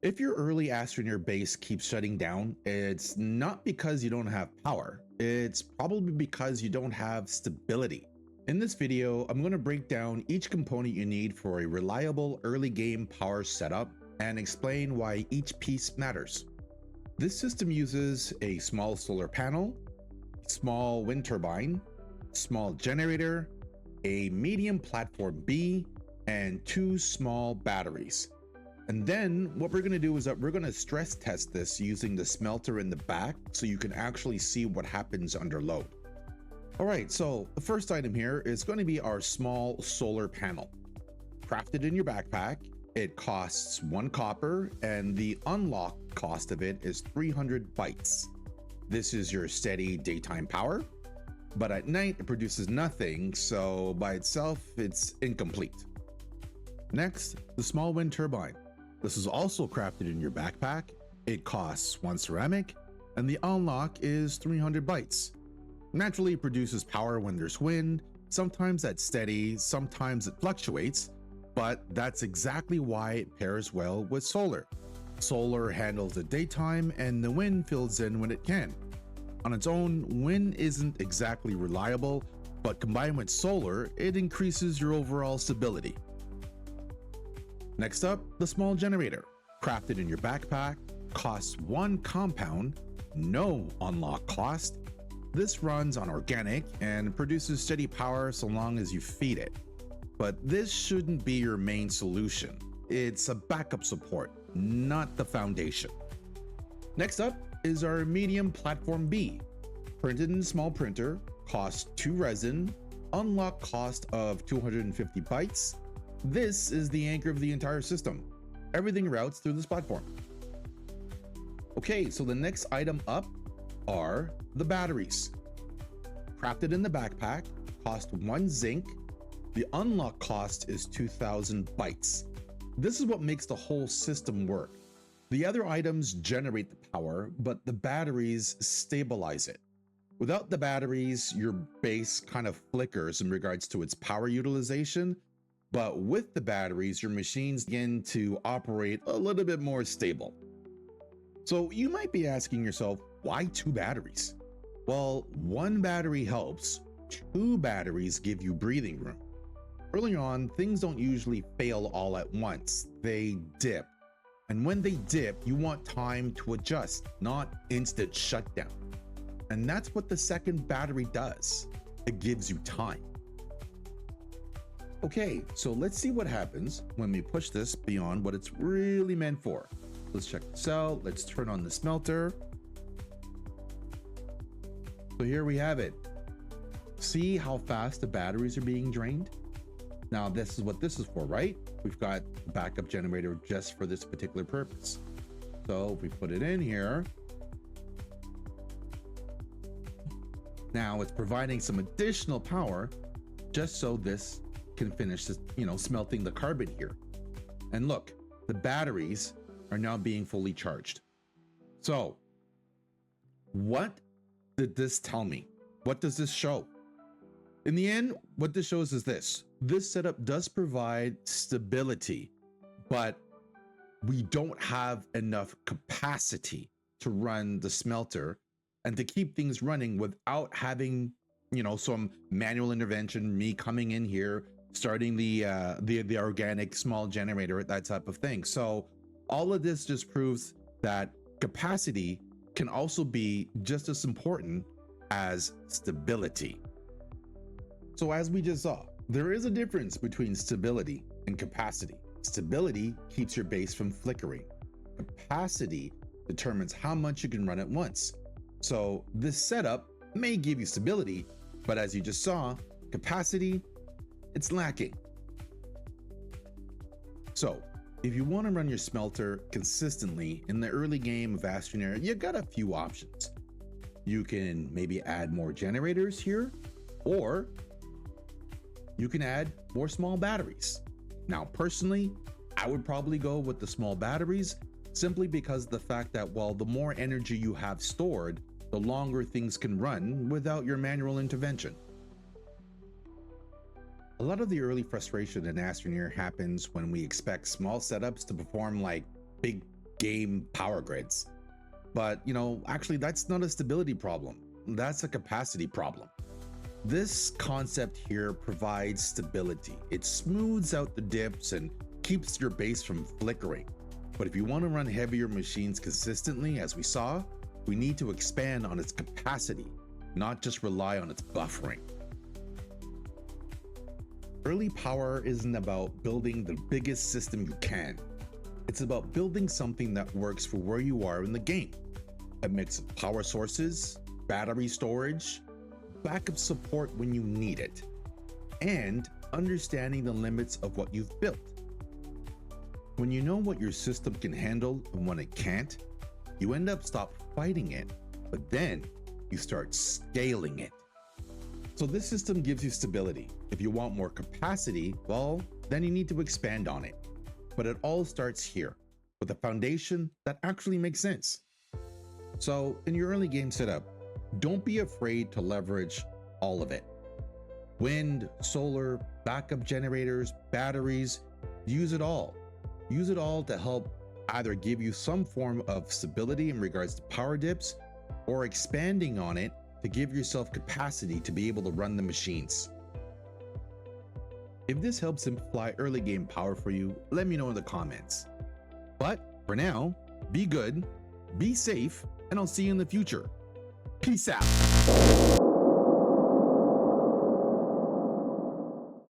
If your early Astroneer base keeps shutting down, it's not because you don't have power. It's probably because you don't have stability. In this video, I'm going to break down each component you need for a reliable early game power setup and explain why each piece matters. This system uses a small solar panel, small wind turbine, small generator, a medium platform B, and 2 small batteries. And then what we're going to do is that we're going to stress test this using the smelter in the back so you can actually see what happens under load. All right, so the first item here is going to be our small solar panel. Crafted in your backpack, it costs 1 copper and the unlock cost of it is 300 bytes. This is your steady daytime power, but at night it produces nothing, so by itself it's incomplete. Next, the small wind turbine. This is also crafted in your backpack. It costs 1 ceramic, and the unlock is 300 bytes. Naturally, it produces power when there's wind. Sometimes that's steady, sometimes it fluctuates, but that's exactly why it pairs well with solar. Solar handles the daytime, and the wind fills in when it can. On its own, wind isn't exactly reliable, but combined with solar, it increases your overall stability. Next up, the small generator. Crafted in your backpack, costs 1 compound, no unlock cost. This runs on organic and produces steady power so long as you feed it. But this shouldn't be your main solution. It's a backup support, not the foundation. Next up is our medium platform B. Printed in a small printer, costs 2 resin, unlock cost of 250 bytes. This is the anchor of the entire system. Everything routes through this platform. Okay, so the next item up are the batteries. Crafted in the backpack, cost 1 zinc. The unlock cost is 2000 bytes. This is what makes the whole system work. The other items generate the power, but the batteries stabilize it. Without the batteries, your base kind of flickers in regards to its power utilization. But with the batteries, your machines begin to operate a little bit more stable. So you might be asking yourself, why 2 batteries? Well, 1 battery helps, 2 batteries give you breathing room. Early on, things don't usually fail all at once, they dip. And when they dip, you want time to adjust, not instant shutdown. And that's what the second battery does. It gives you time. Okay, so let's see what happens when we push this beyond what it's really meant for. Let's check this out. Let's turn on the smelter. So here we have it. See how fast the batteries are being drained? Now this is what this is for, right? We've got a backup generator just for this particular purpose. So if we put it in here, now it's providing some additional power just so this can finish this, smelting the carbon here. And look, the batteries are now being fully charged. So what did this tell me? What does this show? In the end, what this shows is this. This setup does provide stability, but we don't have enough capacity to run the smelter and to keep things running without having, some manual intervention, me coming in here, starting the organic small generator, that type of thing. So all of this just proves that capacity can also be just as important as stability. So as we just saw, there is a difference between stability and capacity. Stability keeps your base from flickering. Capacity determines how much you can run at once. So this setup may give you stability, but as you just saw, capacity, it's lacking. So if you want to run your smelter consistently in the early game of Astroneer, you got a few options. You can maybe add more generators here, or you can add more small batteries. Now, personally, I would probably go with the small batteries simply because of the fact that, well, the more energy you have stored, the longer things can run without your manual intervention. A lot of the early frustration in Astroneer happens when we expect small setups to perform like big game power grids. But actually that's not a stability problem. That's a capacity problem. This concept here provides stability. It smooths out the dips and keeps your base from flickering. But if you want to run heavier machines consistently, as we saw, we need to expand on its capacity, not just rely on its buffering. Early power isn't about building the biggest system you can. It's about building something that works for where you are in the game. A mix of power sources, battery storage, backup support when you need it, and understanding the limits of what you've built. When you know what your system can handle and when it can't, you end up stop fighting it, but then you start scaling it. So this system gives you stability. If you want more capacity, well, then you need to expand on it. But it all starts here, with a foundation that actually makes sense. So in your early game setup, don't be afraid to leverage all of it. Wind, solar, backup generators, batteries, use it all. Use it all to help either give you some form of stability in regards to power dips, or expanding on it to give yourself capacity to be able to run the machines. If this helps simplify early game power for you, let me know in the comments. But for now, be good, be safe, and I'll see you in the future. Peace out.